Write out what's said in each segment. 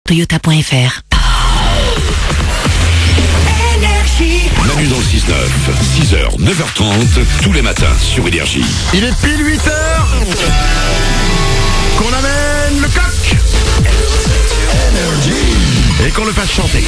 Toyota.fr. Manu dans le 6-9, 6h, 9h30, tous les matins sur Énergie. Il est pile 8h qu'on amène le coq et qu'on le fasse chanter.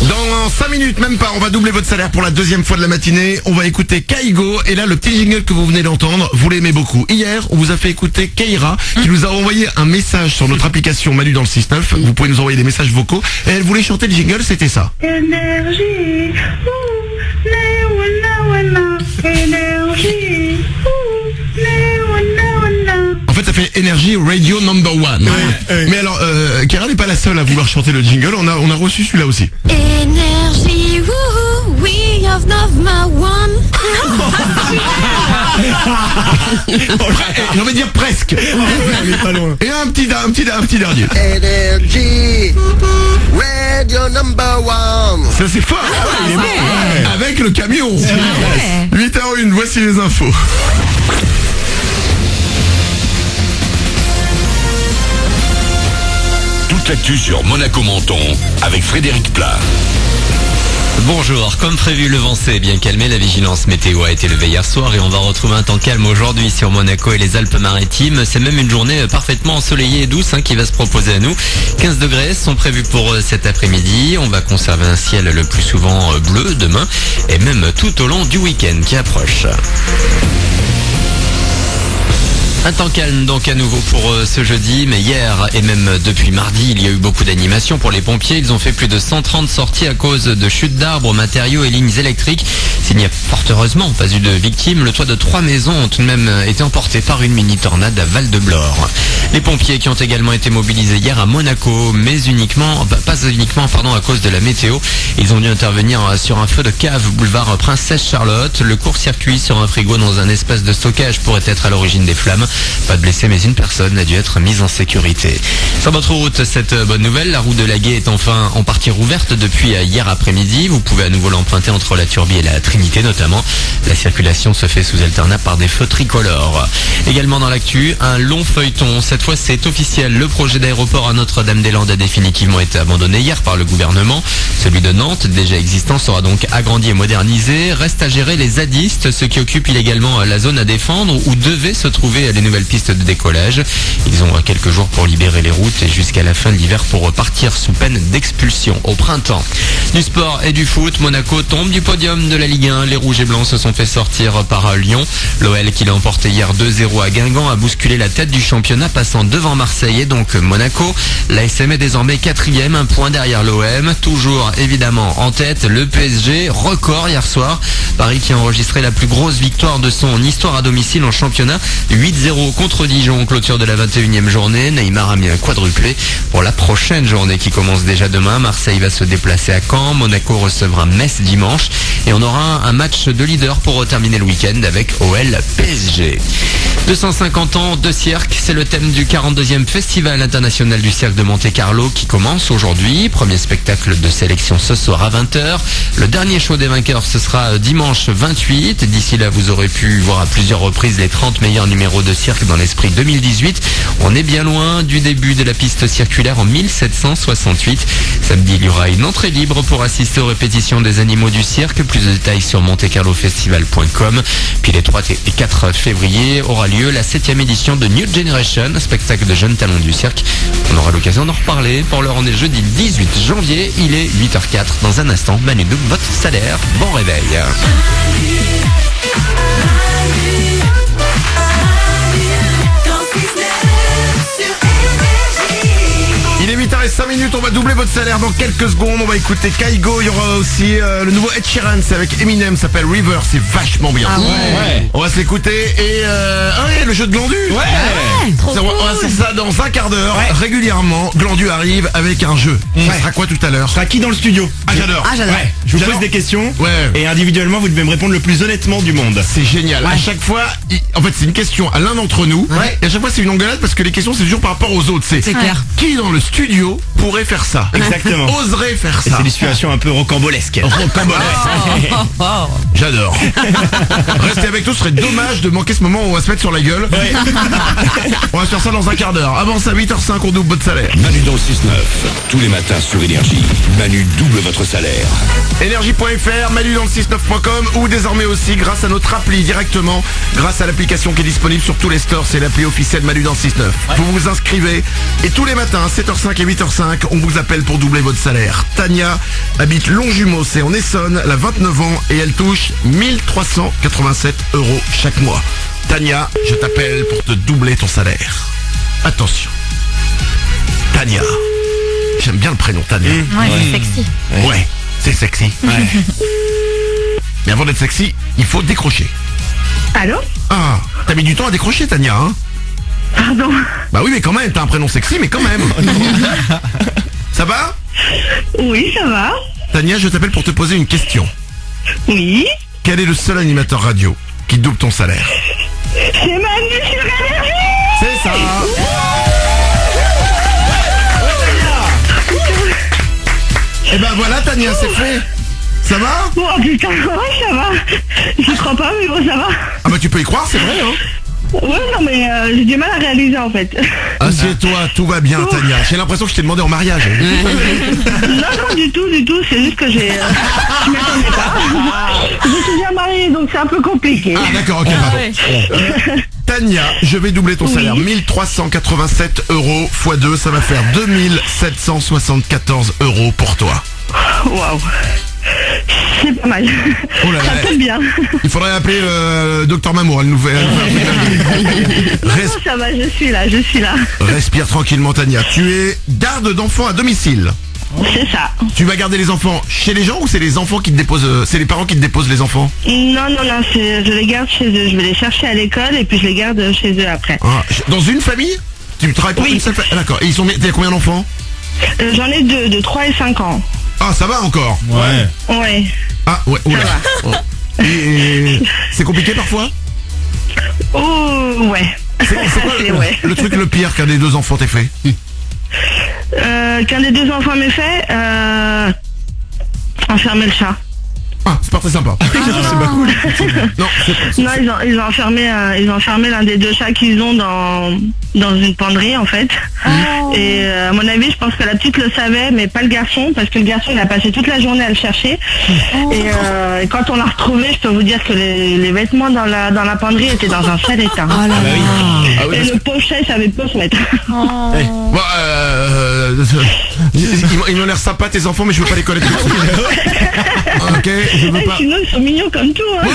Dans 5 minutes, même pas, on va doubler votre salaire pour la deuxième fois de la matinée. On va écouter Kaigo. Et là, le petit jingle que vous venez d'entendre, vous l'aimez beaucoup. Hier, on vous a fait écouter Keira, qui nous a envoyé un message sur notre application Manu dans le 6-9. Vous pouvez nous envoyer des messages vocaux. Et elle voulait chanter le jingle, c'était ça. Énergie, énergie, En fait, ça fait Energy Radio Number One. Mais alors, Keira n'est pas la seule à vouloir chanter le jingle. On a reçu celui-là aussi. Énergie, wouhou, we have number one. J'ai envie de dire presque. On est pas loin. Et un petit dernier. Energy, Radio Number One. Ça c'est fort. Il est bon. Ouais. Avec le camion. 8h01, voici les infos. Toute l'actu sur Monaco-Menton avec Frédéric Plat. Bonjour, comme prévu, le vent s'est bien calmé, la vigilance météo a été levée hier soir et on va retrouver un temps calme aujourd'hui sur Monaco et les Alpes-Maritimes. C'est même une journée parfaitement ensoleillée et douce qui va se proposer à nous. 15 degrés sont prévus pour cet après-midi. On va conserver un ciel le plus souvent bleu demain et même tout au long du week-end qui approche. Un temps calme donc à nouveau pour ce jeudi, mais hier et même depuis mardi, il y a eu beaucoup d'animations pour les pompiers. Ils ont fait plus de 130 sorties à cause de chutes d'arbres, matériaux et lignes électriques. S'il n'y a fort heureusement pas eu de victimes, le toit de 3 maisons ont tout de même été emporté par une mini-tornade à Val-de-Blore. Les pompiers qui ont également été mobilisés hier à Monaco, mais pas uniquement à cause de la météo. Ils ont dû intervenir sur un feu de cave boulevard Princesse Charlotte. Le court-circuit sur un frigo dans un espace de stockage pourrait être à l'origine des flammes. Pas de blessés, mais une personne a dû être mise en sécurité. Sur votre route, cette bonne nouvelle, la route de la Gué est enfin en partie rouverte depuis hier après-midi. Vous pouvez à nouveau l'emprunter entre la Turbie et la Trinité notamment. La circulation se fait sous alternat par des feux tricolores. Également dans l'actu, un long feuilleton. Cette fois, c'est officiel. Le projet d'aéroport à Notre-Dame-des-Landes a définitivement été abandonné hier par le gouvernement. Celui de Nantes, déjà existant, sera donc agrandi et modernisé. Reste à gérer les zadistes, ceux qui occupent illégalement la zone à défendre où devaient se trouver les nouvelles pistes de décollage. Ils ont quelques jours pour libérer les routes et jusqu'à la fin de l'hiver pour repartir sous peine d'expulsion au printemps. Du sport et du foot, Monaco tombe du podium de la Ligue 1. Les Rouges et Blancs se sont fait sortir par Lyon. L'OL qui l'a emporté hier 2-0 à Guingamp a bousculé la tête du championnat passant devant Marseille et donc Monaco. L'ASM est désormais 4e, un point derrière l'OM. Toujours évidemment en tête le PSG, record hier soir. Paris qui a enregistré la plus grosse victoire de son histoire à domicile en championnat. 8-0 contre Dijon, clôture de la 21e journée. Neymar a mis un quadruplé pour la prochaine journée qui commence déjà demain. Marseille va se déplacer à Caen. Monaco recevra Metz dimanche. Et on aura un match de leader pour terminer le week-end avec OL PSG. 250 ans de cirque, c'est le thème du 42e Festival international du cirque de Monte-Carlo qui commence aujourd'hui. Premier spectacle de sélection ce soir à 20h. Le dernier show des vainqueurs, ce sera dimanche 28. D'ici là, vous aurez pu voir à plusieurs reprises les 30 meilleurs numéros de cirque dans l'esprit 2018. On est bien loin du début de la piste circulaire en 1768. Samedi, il y aura une entrée libre pour assister aux répétitions des animaux du cirque. Plus de détails sur montecarlofestival.com. Puis les 3 et 4 février aura lieu la 7e édition de New Generation, spectacle de jeunes talents du cirque. On aura l'occasion d'en reparler. Pour l'heure, on est jeudi 18 janvier. Il est 8h04. Dans un instant, Manu double votre salaire. Bon réveil. Il est 8h05, on va doubler votre salaire dans quelques secondes. On va écouter Kaigo, il y aura aussi le nouveau Ed Sheeran, c'est avec Eminem, ça s'appelle River, c'est vachement bien. Ah ouais. On va se l'écouter et le jeu de Glandu. Trop Ça, cool. on va faire ça dans un quart d'heure. Régulièrement, Glandu arrive avec un jeu. Ça sera quoi tout à l'heure? Sera qui dans le studio? Ah, j'adore. Ouais. Je vous J'adore. pose des questions. Ouais. Et individuellement, vous devez me répondre le plus honnêtement du monde. C'est génial. À chaque fois, en fait, c'est une question à l'un d'entre nous. Ouais. Et à chaque fois, c'est une engueulade parce que les questions, c'est toujours par rapport aux autres. C'est clair. Qui dans le studio pourrait faire ça? Exactement. oserait faire Et ça? c'est des situations un peu rocambolesques. Rocambolesque. J'adore. Restez avec nous, ce serait dommage de manquer ce moment où on va se mettre sur la gueule. On va se faire ça dans un quart d'heure. Avance à 8h05, on double votre salaire. Manu dans le 6-9. Tous les matins sur Énergie. Manu double votre salaire. Énergie.fr, Manu dans le 69.com ou désormais aussi grâce à notre appli directement, grâce à l'application qui est disponible sur tous les stores, c'est l'appli officielle Manu dans le 69. Vous vous inscrivez et tous les matins, 7h05 et 8h05, on vous appelle pour doubler votre salaire. Tania habite Longjumeau, c'est en Essonne, elle a 29 ans et elle touche 1387 € chaque mois. Tania, je t'appelle pour te doubler ton salaire. Attention. Tania. J'aime bien le prénom Tania. Ouais, c'est sexy. Ouais, c'est sexy. Mais avant d'être sexy, il faut décrocher. Allô? Ah, t'as mis du temps à décrocher, Tania, hein? Pardon. Bah oui, mais quand même, t'as un prénom sexy, mais quand même. Ça va? Oui, ça va. Tania, je t'appelle pour te poser une question. Oui. Quel est le seul animateur radio qui double ton salaire? C'est Manu sur Énergie. C'est ça. Et ben voilà, Tania, c'est fait. Ça va? Oh putain, ouais, ça va. Je crois pas, mais bon, ça va. Ah bah tu peux y croire, c'est vrai, hein? Ouais, non, mais j'ai du mal à réaliser en fait. Assieds-toi, tout va bien, Tania. J'ai l'impression que je t'ai demandé en mariage. Non, du tout. C'est juste que j'ai. Je m'attendais pas. Je suis bien mariée, donc c'est un peu compliqué. Ah d'accord, ok, pardon. Tania, je vais doubler ton salaire. 1387 € x 2, ça va faire 2774 € pour toi. Waouh. C'est pas mal. Oh là là. Ça peut bien. Il faudrait appeler Docteur Mamour, elle nous fait Non, ça va, je suis là. Respire tranquillement, Tania. Tu es garde d'enfants à domicile. C'est ça. Tu vas garder les enfants chez les gens ou c'est les enfants qui te déposent, c'est les parents qui te déposent les enfants? Non, je les garde chez eux. Je vais les chercher à l'école et puis je les garde chez eux après. Ah, dans une famille? Tu travailles pour une seule famille? Ah, d'accord. Et t'as combien d'enfants? J'en ai deux, de 3 et 5 ans. Ah, ça va encore? Ouais. Ah, ouais, oula. Oh. Et c'est compliqué parfois? Oh, ouais. C'est quoi Ouais. le truc le pire qu'un des deux enfants t'ait fait? Qu'un des deux enfants m'ait fait, enfermer le chat. Ah, c'est pas très sympa. C'est pas cool. Non, Non, ils ont enfermé l'un des deux chats qu'ils ont dans une penderie en fait. Et à mon avis, je pense que la petite le savait, mais pas le garçon, parce que le garçon il a passé toute la journée à le chercher. Et quand on l'a retrouvé, je peux vous dire que les vêtements dans la penderie étaient dans un sale état. Ah oui, Et le pauvre chat, il savait pas se mettre. bon, ils m'ont l'air sympas tes enfants, mais je veux pas les connaître. Ok, je veux pas. Sinon, ils sont mignons comme tout. Hein. Oui.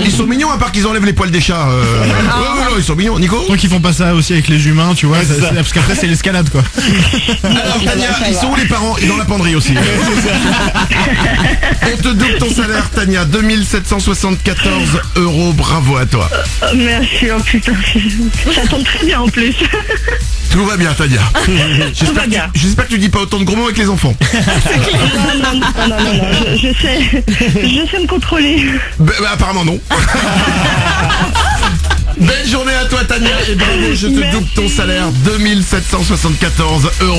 Ils sont mignons à part qu'ils enlèvent les poils des chats. Oui, ils sont mignons. Nico? Donc ils font pas ça aussi avec les humains, tu vois, parce qu'après c'est l'escalade quoi. Alors Tania, ils sont où les parents? Et dans la penderie aussi. On te double ton salaire, Tania, 2774 €. Bravo à toi. Merci, oh putain, ça tombe très bien en plus. Tout va bien, Tania. J'espère que tu dis pas autant de gros mots avec les enfants. Non, je sais me contrôler. Bah, apparemment non. Belle journée à toi, Tania, et bravo, je te double ton salaire, 2774 €.